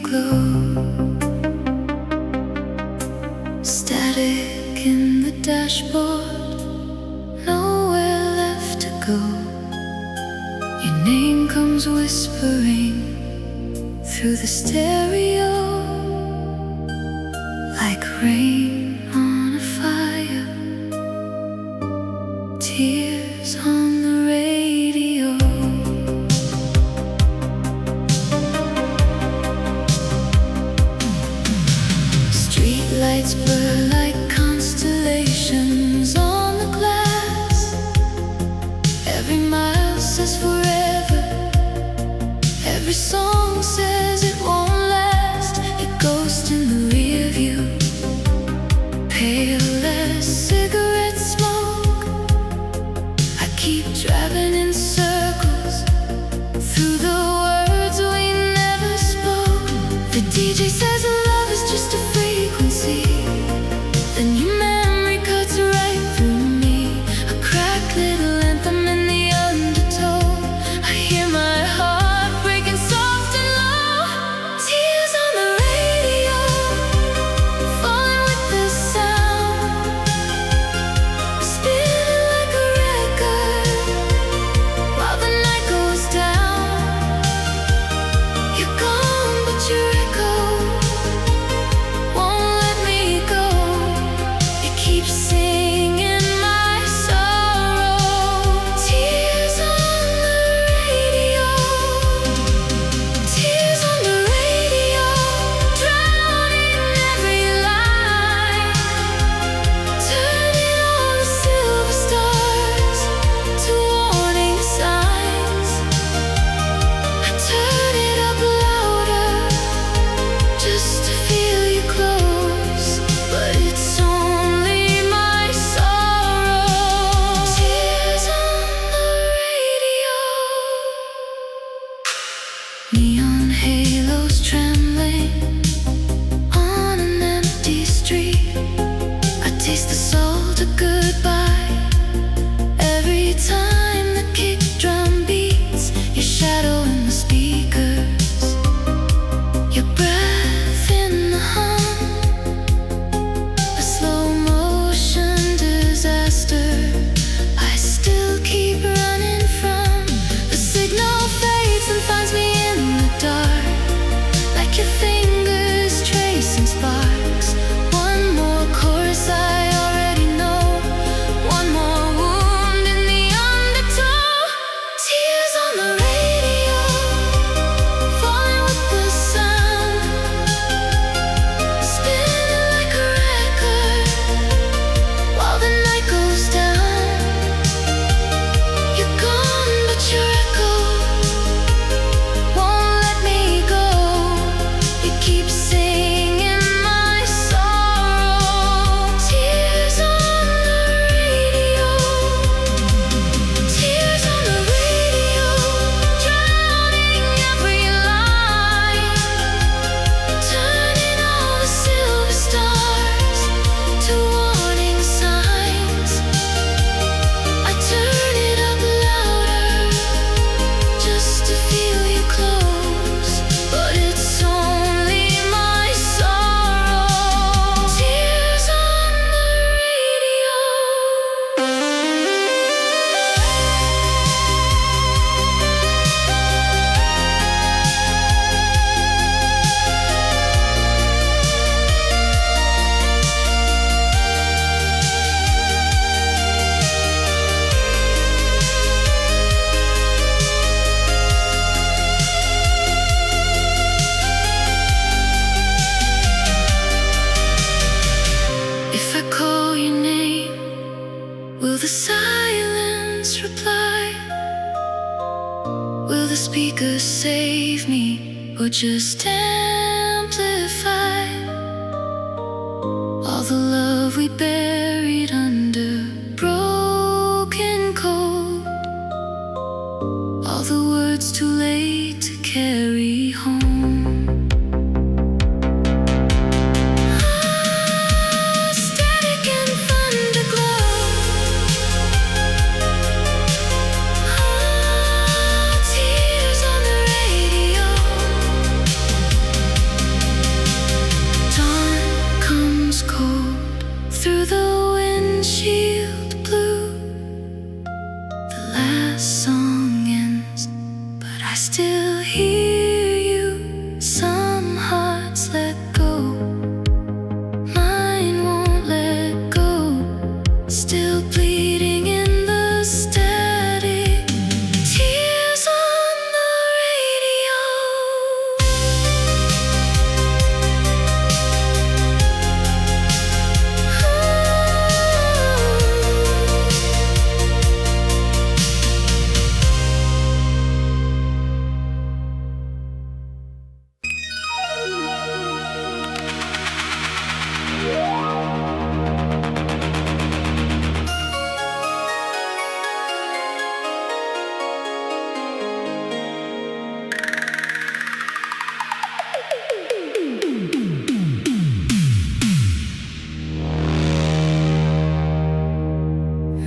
glow. Static in the dashboard, nowhere left to go. Your name comes whispering through the stereo, like rain on a fire, tears on the radio. Streetlights blur like constellations on the glass. Every mile says forever, every song says it won't last. A ghost in the rear view, pale as cigarette smoke. I keep driving in circles through the words we never spoke. The DJ says love is just a frequency, then your memory cuts right through me. A cracked little anthem in the undertow. I hear my heart breaking soft and low. Tears on the radio, falling with the sound, spinning like a record while the night goes down. You're gone, but your echo won't let me go. It keeps singing my sorrow. Tears on the radio, tears on the radio, drowning every line, turning all the silver stars to warning signs. I turn it up louder just to feel you close, but it's only my sorrow. Tears on the radio. Neon halos trembling on an empty street. I taste the salt of goodbye every time the kick drum beats. Your shadow in the speakers, your breath in the hum, a slow motion disaster I still keep running from. The signal fades and finds me in the dark, like your fingers tracing sparks. One more chorus I already know, one more wound in the undertow. Tears on the radio, falling with the sound, spinning like a record while the night goes down. You're gone, but your echo won't let me go. It keeps singing my sorrow. Tears on the radio, tears on the radio, drowning every line, turning all the silver stars to warning signs. I turn it up louder just to feel you close, but it's only my sorrow. Tears on the radio. If I call your name, will the silence reply? Will the speakers save me or just amplify all the love we buried under broken code, all the words too late to carry home? Static and thunder glow. Tears on the radio. I still hear you. Some hearts let go, mine won't let go. Still bleeding in the static. Tears on the radio.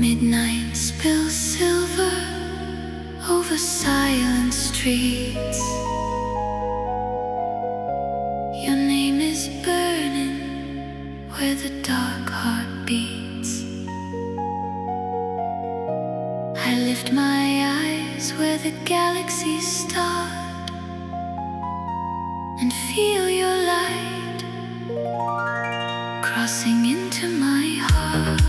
Midnight spills silver over silent streets. Your name is burning where the dark heart beats. I lift my eyes where the galaxies start and feel your light crossing into my heart.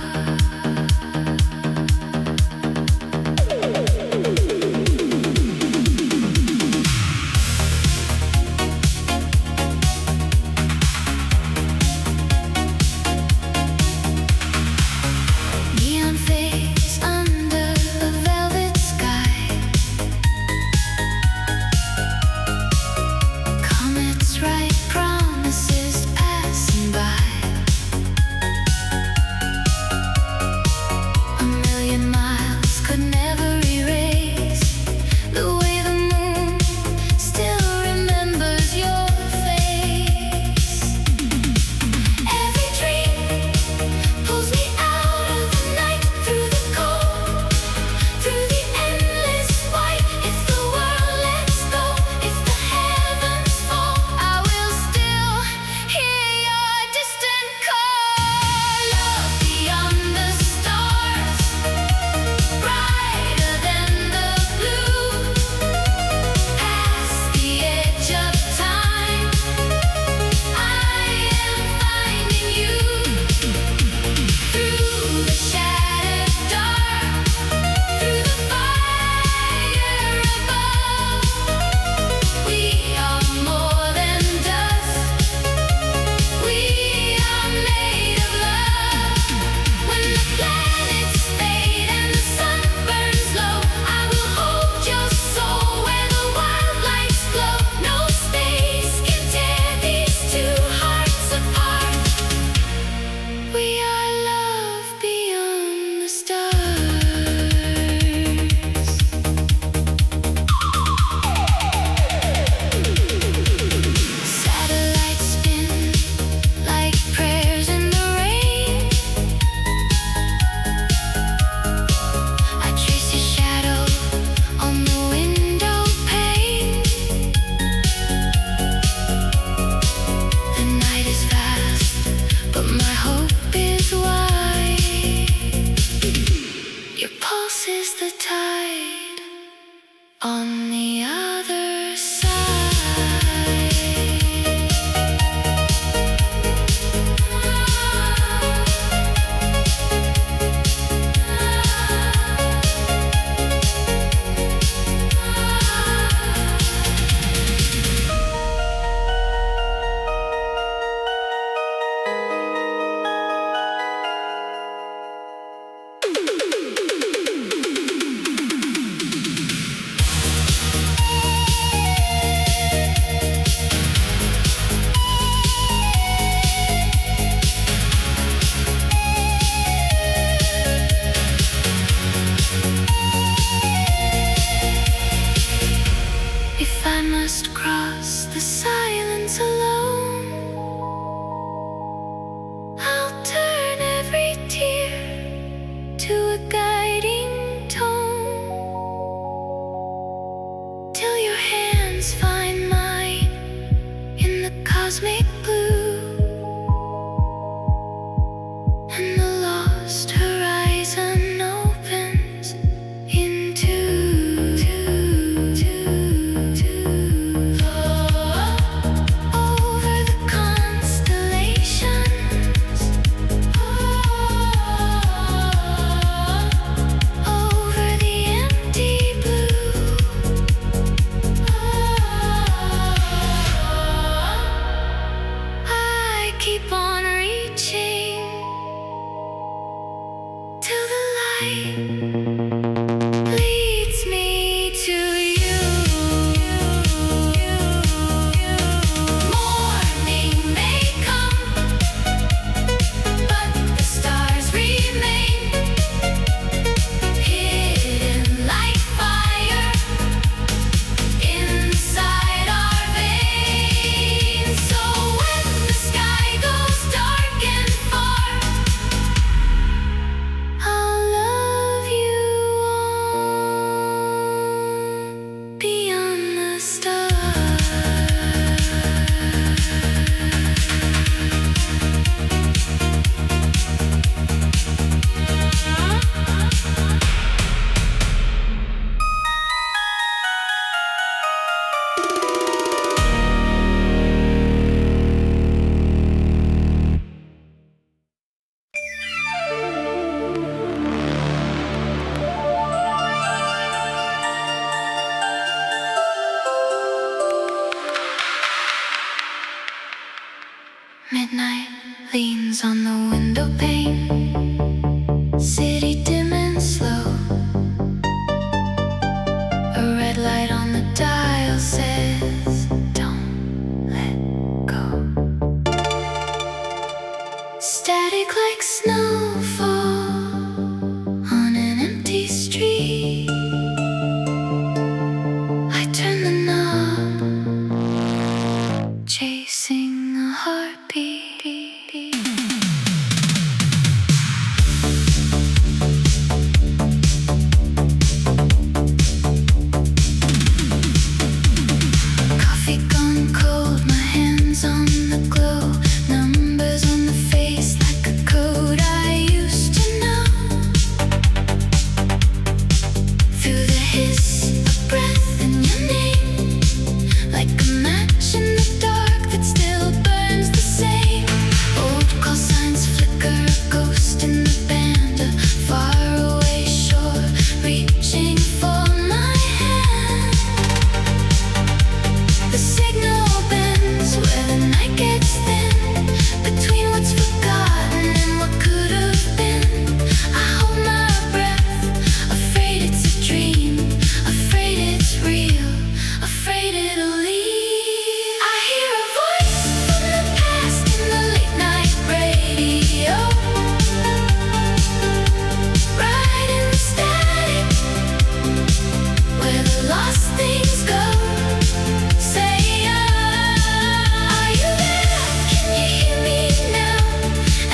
On the other side. If I must cross the silence alone, I'll turn every tear to a guiding tone, till your hands find mine in the cosmic blue, and the lost horizon opens into star. Midnight leans on the window pane, city dim and slow. A red light on the dial says, don't let go. Static like snowfall on an empty street. I turn the knob, chasing a heartbeat. Coffee gone cold, my hands on the glow. Numbers on the face like a code I used to know. Through the hiss, a breath in your name, like a match in the dark that still burns the same. Old call signs flicker, a ghost in the band, a faraway shore reaching for my hand. The signal bends where the night gets thin, between what's forgotten and what could have been. I hold my breath, afraid it's a dream, afraid it's real, afraid it'll leave. I hear a voice from the past in the late night radio, right in the static, where the lost things go. Say, are you there? Can you hear me now?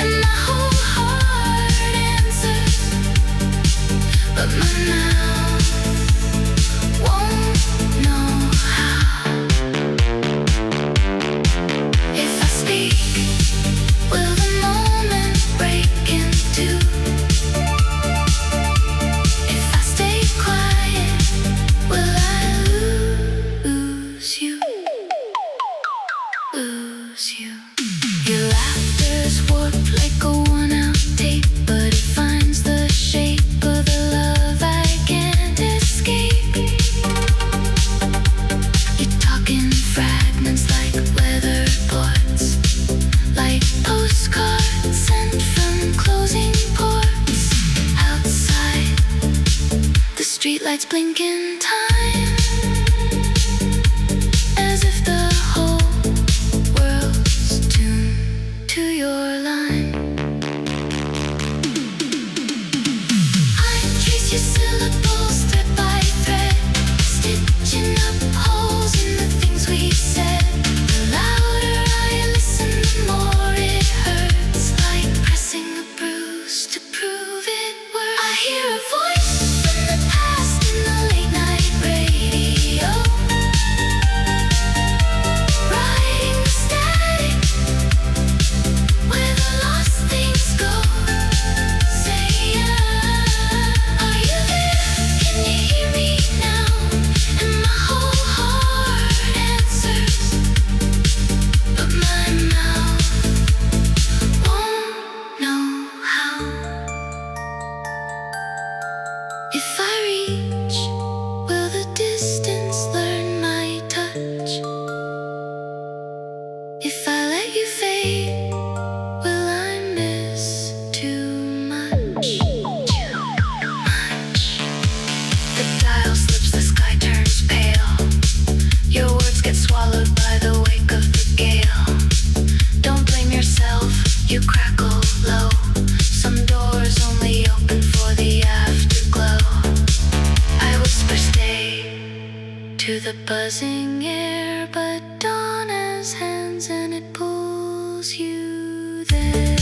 And my whole heart answers, but my mouth won't know how. If I speak, will the moment break in two? If I stay quiet, will I lose you? Lose you. Your laughter's warped like a worn-out tape, but it finds the shape of the love I can't escape. You talk in fragments like weather reports, like postcards sent from closing ports. Outside, the streetlights blink in time, as if the whole world's tuned to your line. I trace your syllables thread by thread, stitching up holes in the things we said. The louder I listen, the more it hurts, like pressing a bruise to prove it works. I hear a voice from the past in the late night radio, riding the static, where the lost things go. Say, are you there? Can you hear me now? And my whole heart answers, but my mouth won't know how. If I reach, will the distance learn my touch? If I let you fade, will I miss too much? Too much. The dial slips, the sky turns pale. Your words get swallowed by the wake of the gale. Don't blame yourself, you crackle low. Some doors only open for the afterglow. I whisper stay to the buzzing air, but dawn has hands and it pulls you there.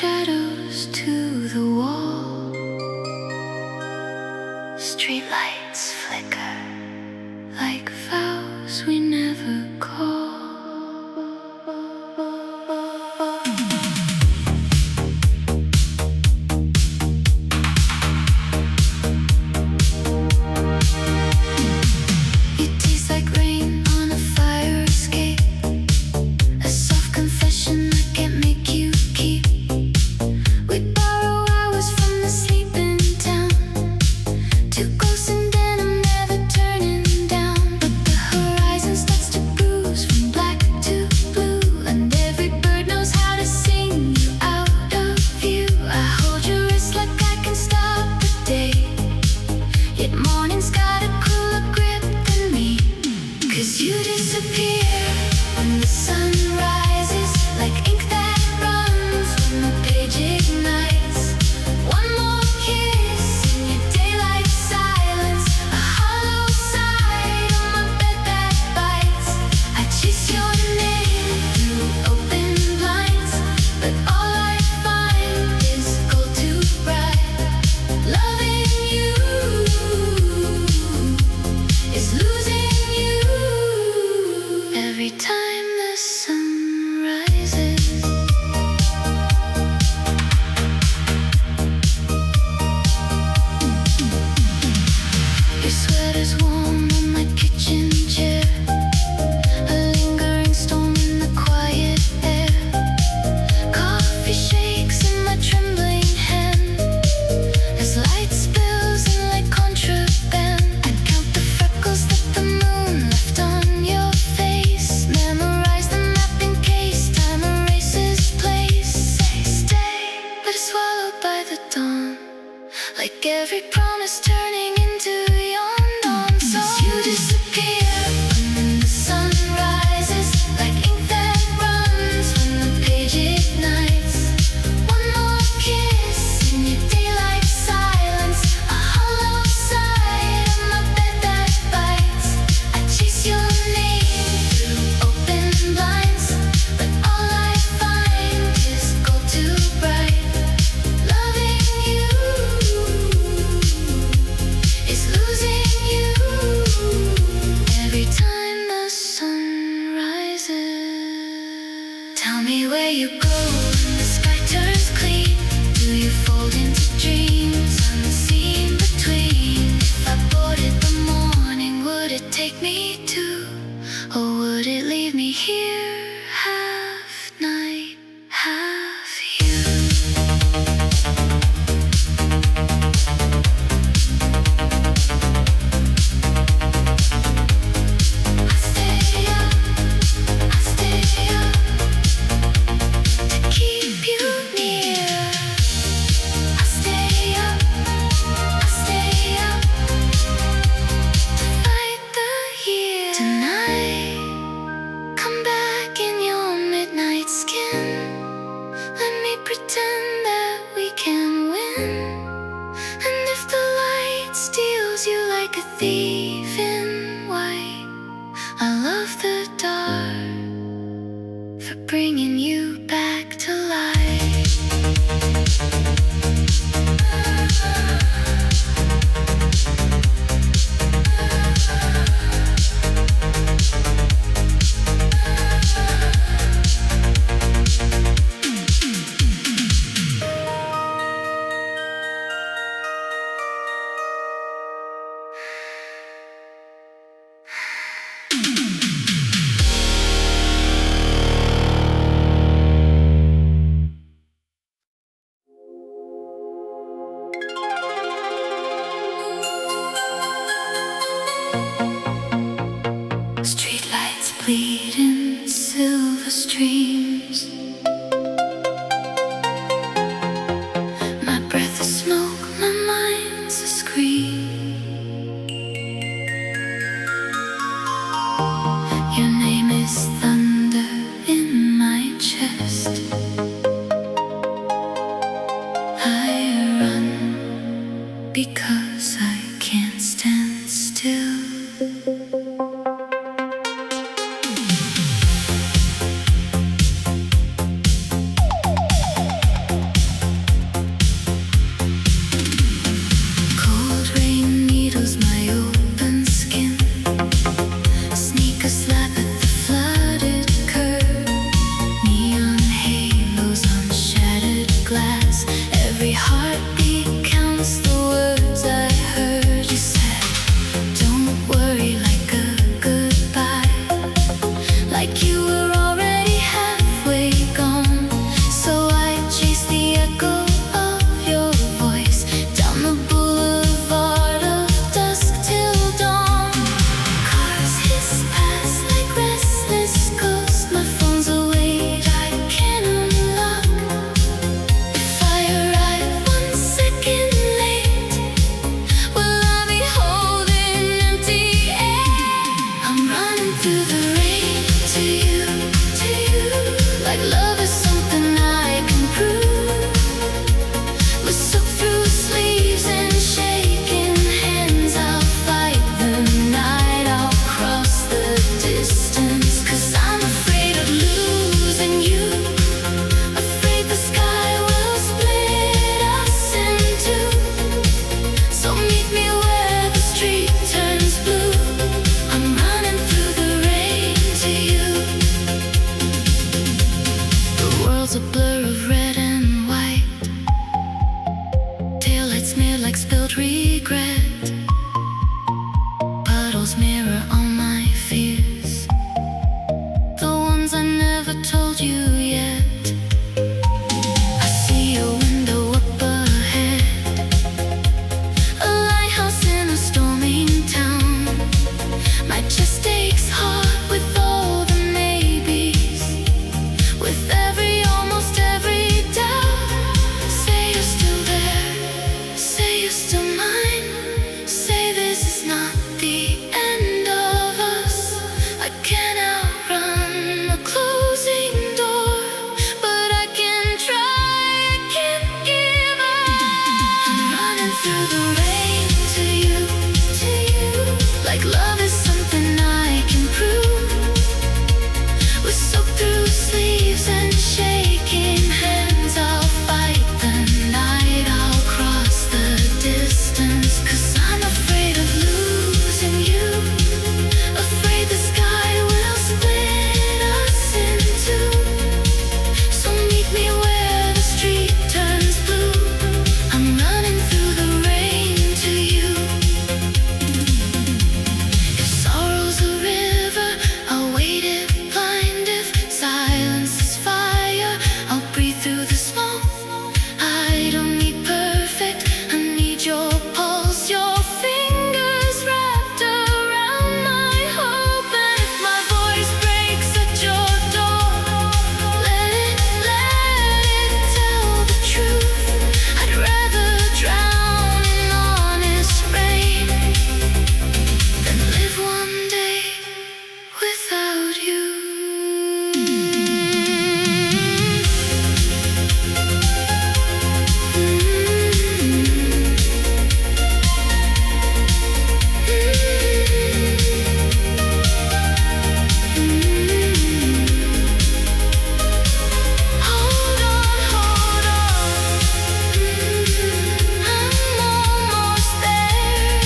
shadows to the wall. Streetlights flicker like vows we never call. Like every promise turning into yon dawn song. You disappear when the sun rises, like ink that runs when the page ignites. One more kiss in your daylight silence, a hollow sigh on my bed that bites. I chase your name through open blinds, but all I find is gold too bright. Loving you is losing you every time the sun rises. Tell me where you go when the sky turns clean. Do you fold into dreams unseen between? If I boarded the morning, would it take me to, or would it leave me here, half night, half you? I stay up to keep you near. I stay up to fight the year. blur of red and white. Taillights smeared like spilled regret. Puddles mirror all my fears, the ones I never told you yet. I see a window up ahead, a lighthouse in a storming town. My chest aches hard with all the maybes, with almost every doubt. Say you're still there, say you're still mine, say this is not the end of us. I can't outrun the closing door, but I can try, I can't give up. I'm running through the rain to you, like love is something I can prove. We're soaked through sleeves and shaking hands. I'll fight the night, I'll cross the distance, 'cause I'm afraid of losing you, afraid the sky will split us in two. So meet me where the street turns blue. I'm running through the rain to you. If sorrow's a river, I'll wade it blind. If silence is fire, I'll breathe through the smoke. I don't need perfect, I need your pulse, your fingers wrapped around my hope. And if my voice breaks at your door, let it tell the truth. I'd rather drown in honest rain than live one day without you. Hold on, hold on. I'm almost there.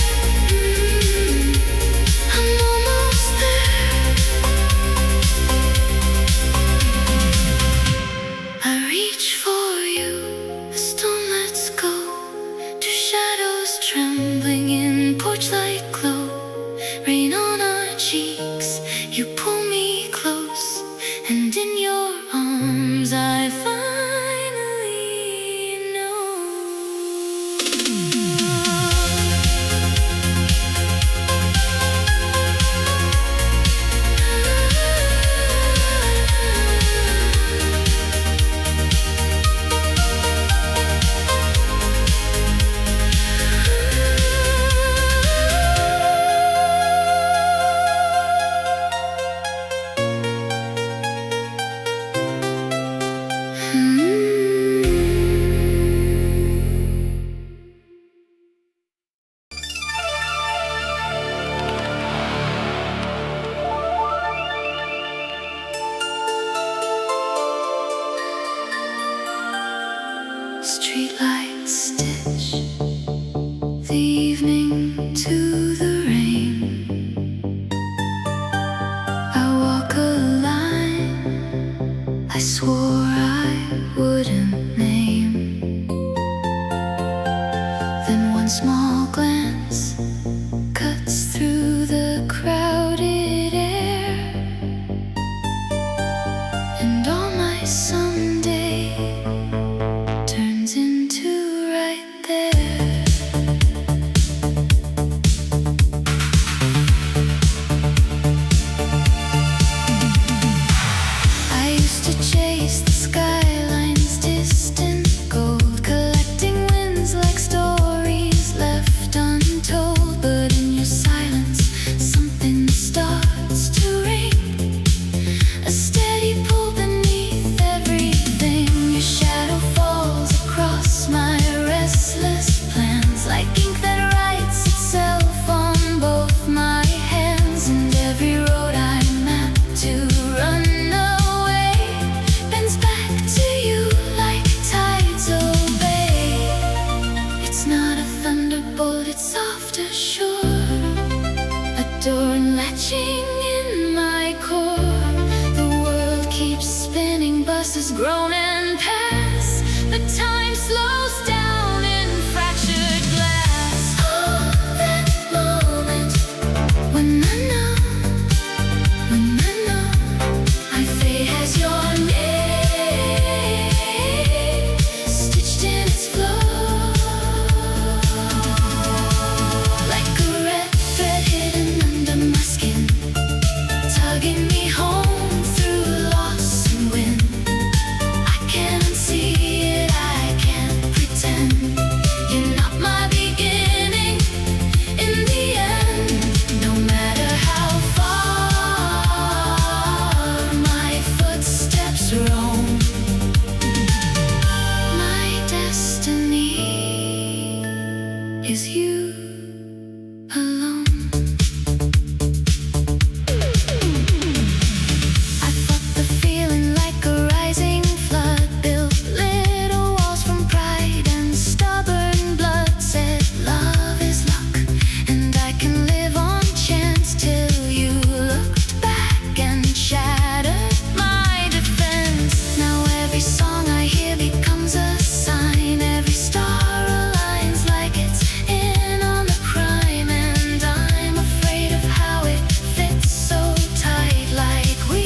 I'm almost there. I reach for you, the stone lets go. Two shadows trembling in porch light glow. Rain on our cheeks, you pull me close, and in your arms I finally know. Streetlights stitch the evening to the rain. I walk a line I swore I wouldn't name. Then one small glance cuts through the crowded air, and all my someday turns into right there. but time slows down in fractured glass. Oh, that moment when I know my fate has your name stitched in its flow, like a red thread hidden under my skin, tugging me home through loss and win. I can't unsee it, I can't pretend. You're not my beginning in the end. No matter how far my footsteps roam, my destiny is you alone. I fought the feeling like a rising flood, built little walls from pride and stubborn blood. Said love is luck, and I can live on chance, till you looked back and shattered my defense. Now every song I hear becomes a sign, every star aligns like it's in on the crime, and I'm afraid of how it fits so tight, like we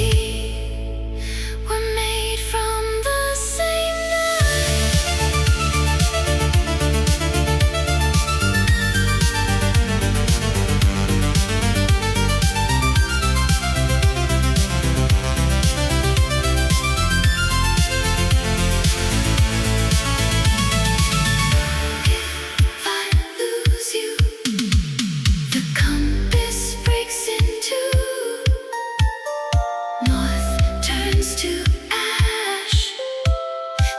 were made from the same If I lose you, the compass breaks in two. North turns to ash,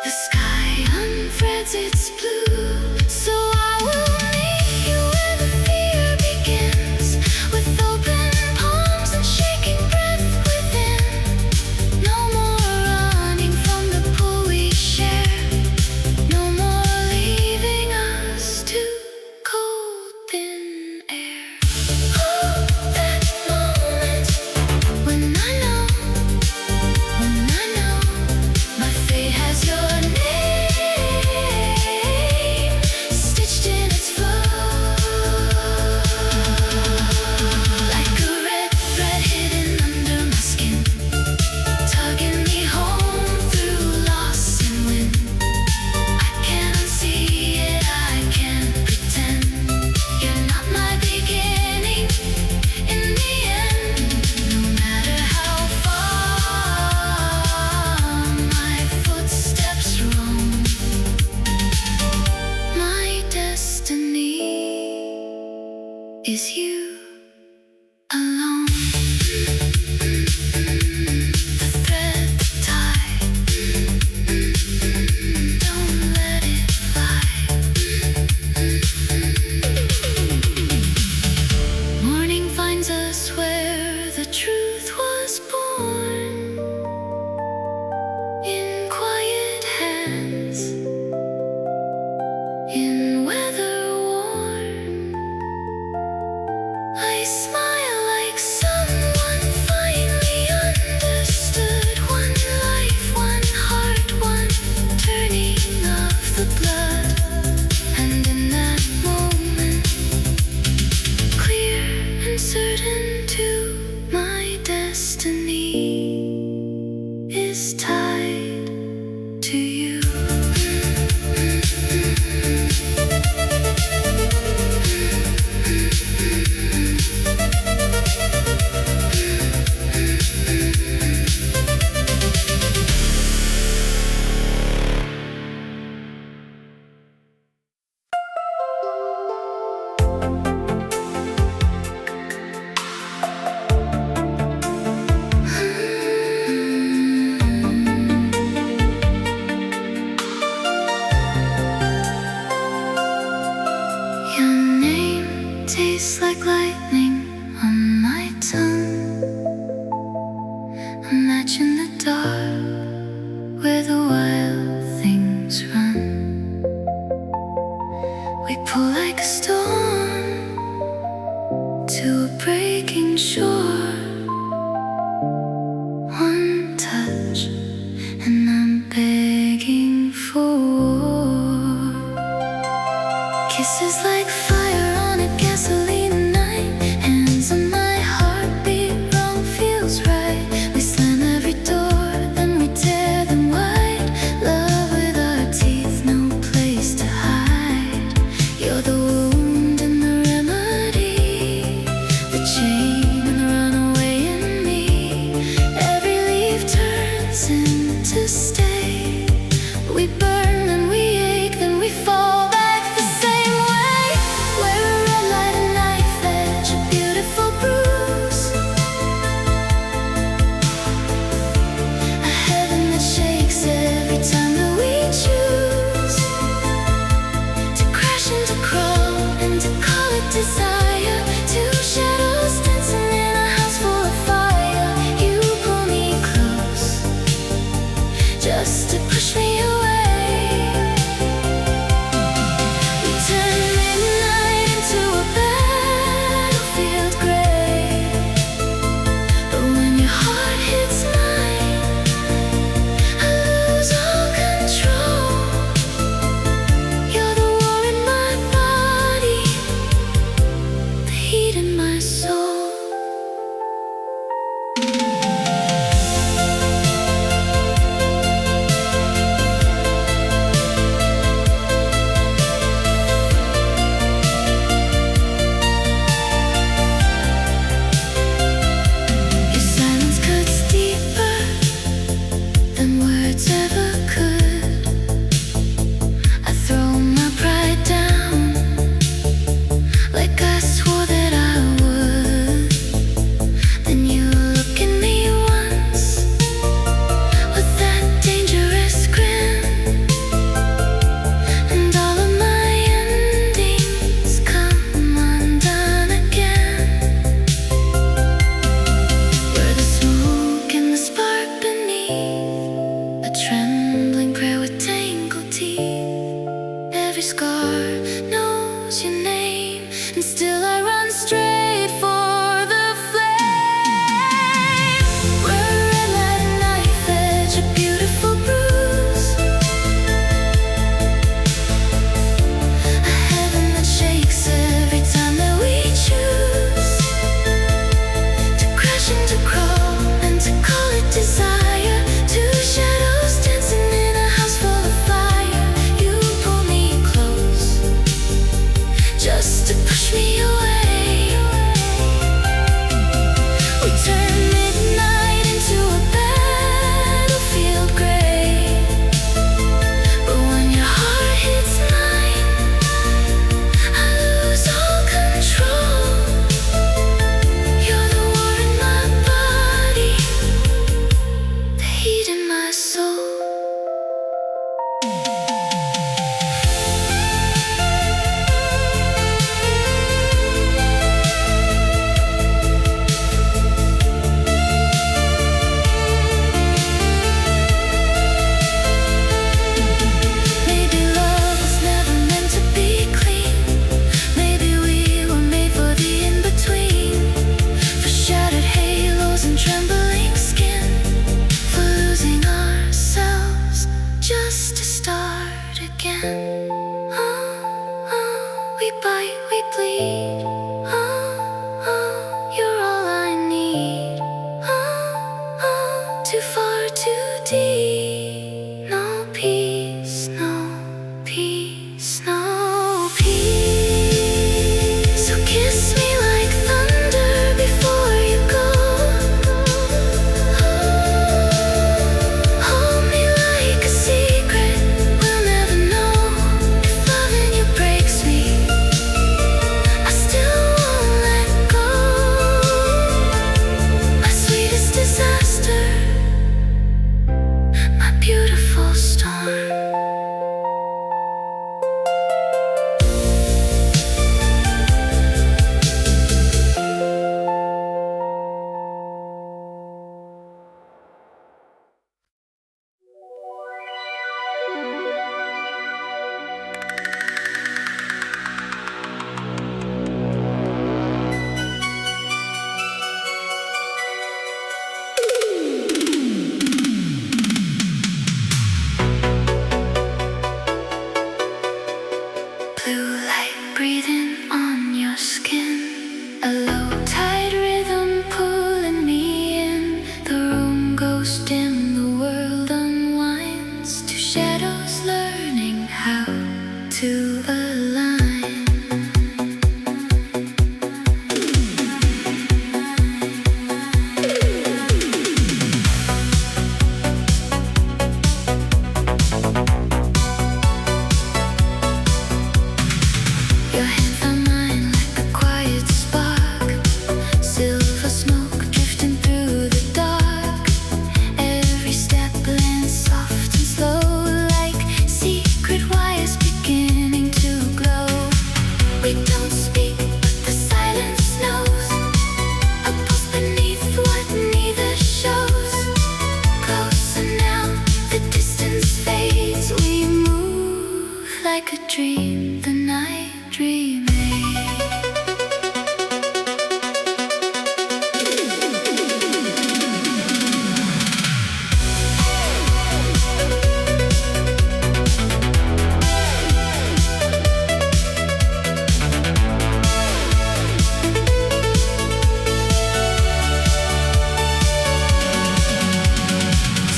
the sky unthreads its blue. So I will meet you where the fear begins, with open palms and shaking breath within. No more running from the pull we share, no more leaving us to cold thin air. Oh, that moment when I know my fate has your name stitched in its flow, like a red thread hidden under my skin, tugging me home through loss and win. I can't unsee it, I can't pretend. You're not my beginning in the end. No matter how far my footsteps roam, my destiny is you alone. The thread tie, don't let it fly. Morning finds us where the truth was born, in quiet hands, in weather worn for war. Kisses like fire on a gasoline night. Hands on my heartbeat, wrong feels right. We slam every door, then we tear them wide. Love with our teeth, no place to hide. You're the wound and the remedy, the chain and the runaway in me. Every leaf turns into stay. We burn, then we ache, then we fall back the same way. We're a red light, a knife edge, a beautiful bruise, a heaven that shakes every time that we choose to crash and to crawl and to call it desire. Two shadows dancing in a house full of fire. You pull me close just to push me away. We turn midnight into a battlefield gray. But when your heart hits mine, I lose all control. You're the war in my body, the heat in my soul. Your silence cuts deeper than words ever could. I throw my pride down like I swore that I would. Then you look at me once with that dangerous grin, and all of my endings come undone again. We're the smoke and the spark beneath, a trembling prayer with tangled teeth. Every scar knows your name, and still I run straight for the flame. We're a red light, a knife edge, a beautiful bruise, a heaven that shakes every time that we choose to crash and to crawl and to call it desire. Two shadows dancing in a house full of fire. You pull me close just to push me away. We turn midnight into a battlefield gray. But when your heart hits mine, I lose all control. You're the war in my body, the heat in my soul. Maybe love was never meant to be clean. Maybe we were made for the in-between, for shattered halos and trembling skin, for losing ourselves just to start again. We bite, we bleed. You're all I need. Too far, too deep. No peace, no peace, no peace. So kiss me like thunder before you go. Hold me like a secret we'll never know. If loving you breaks me, I still to align. Your hand found mine like a quiet spark, silver smoke drifting through the dark. Every step lands soft and slow, like secret wires beginning to glow. We don't speak, but the silence knows a pulse beneath what neither shows. Closer now, the distance fades. We move like a dream, the night dreaming.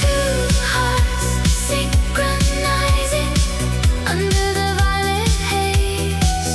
Two hearts synchronizing under the violet haze.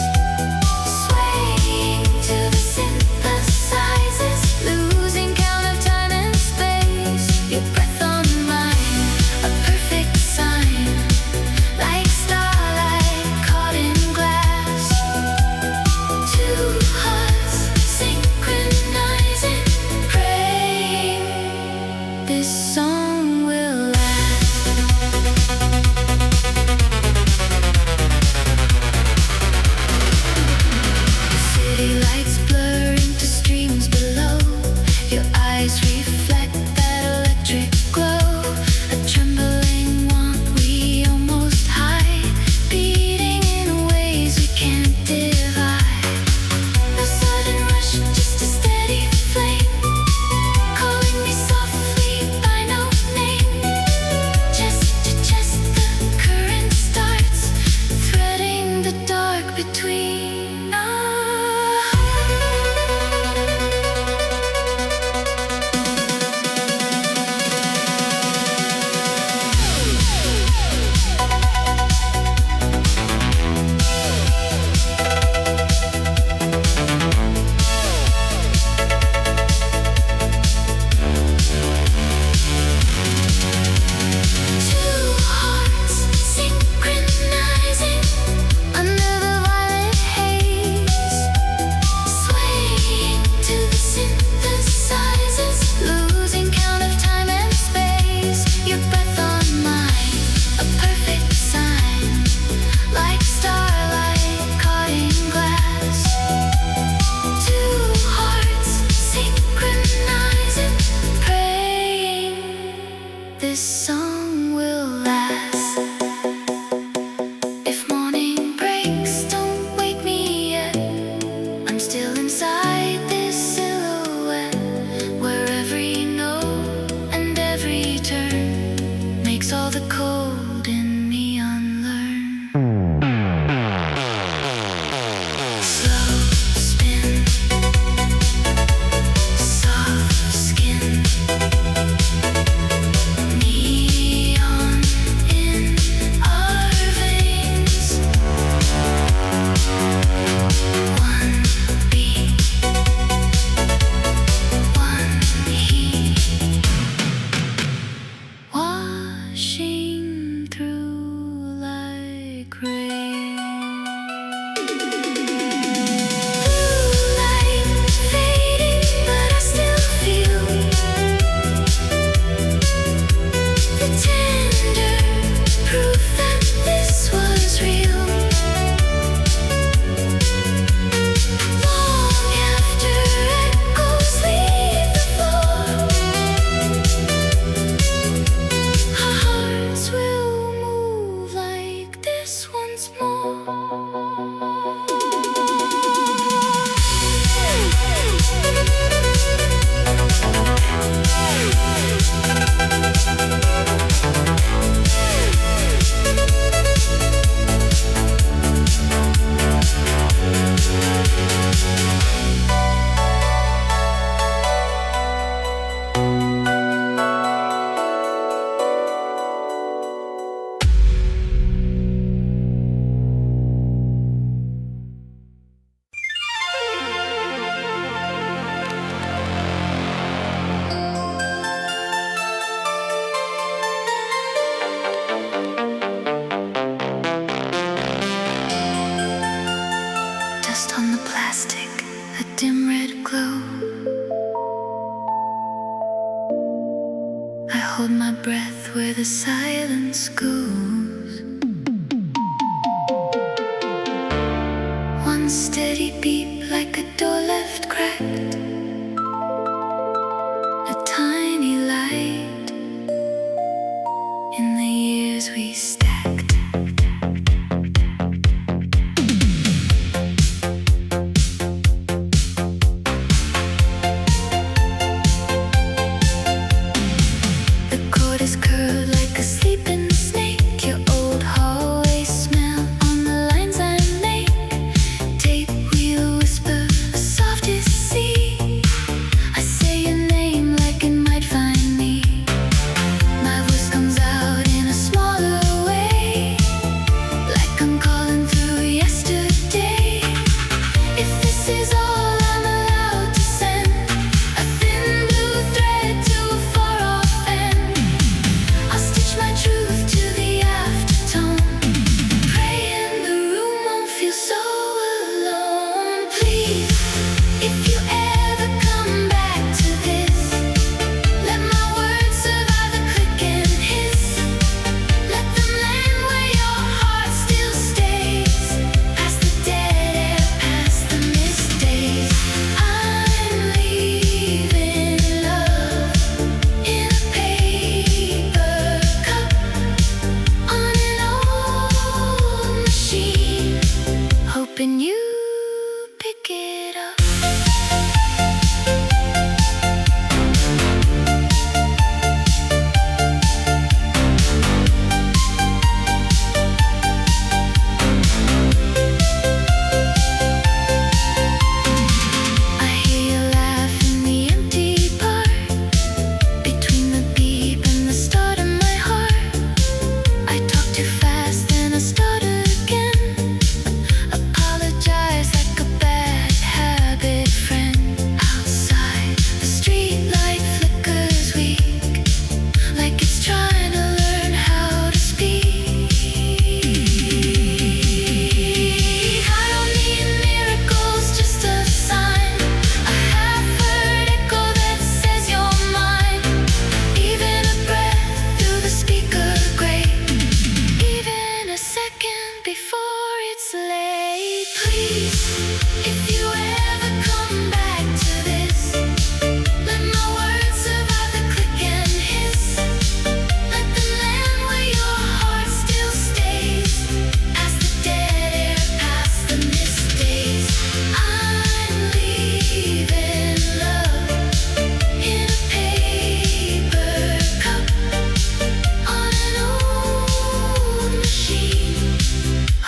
the silence goes. One steady beat like a door left cracked, a tiny light in the years we stacked. Hoping you pick it up.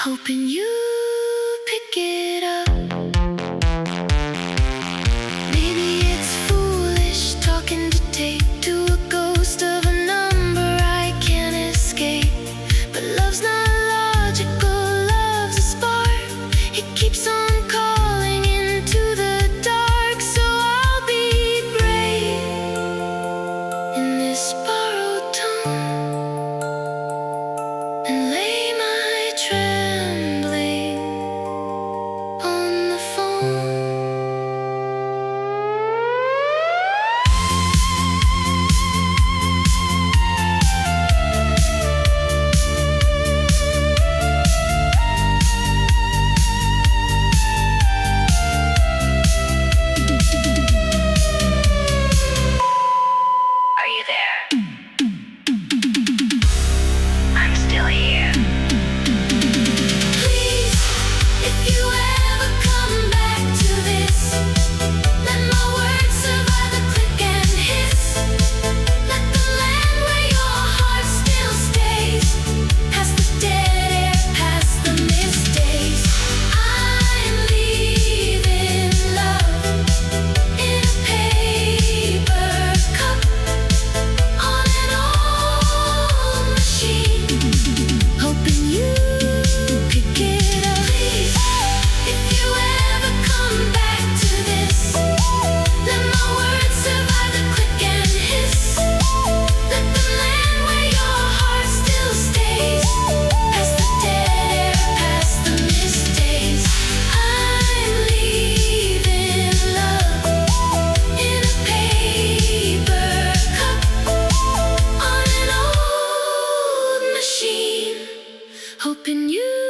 Hoping you pick it up. hoping you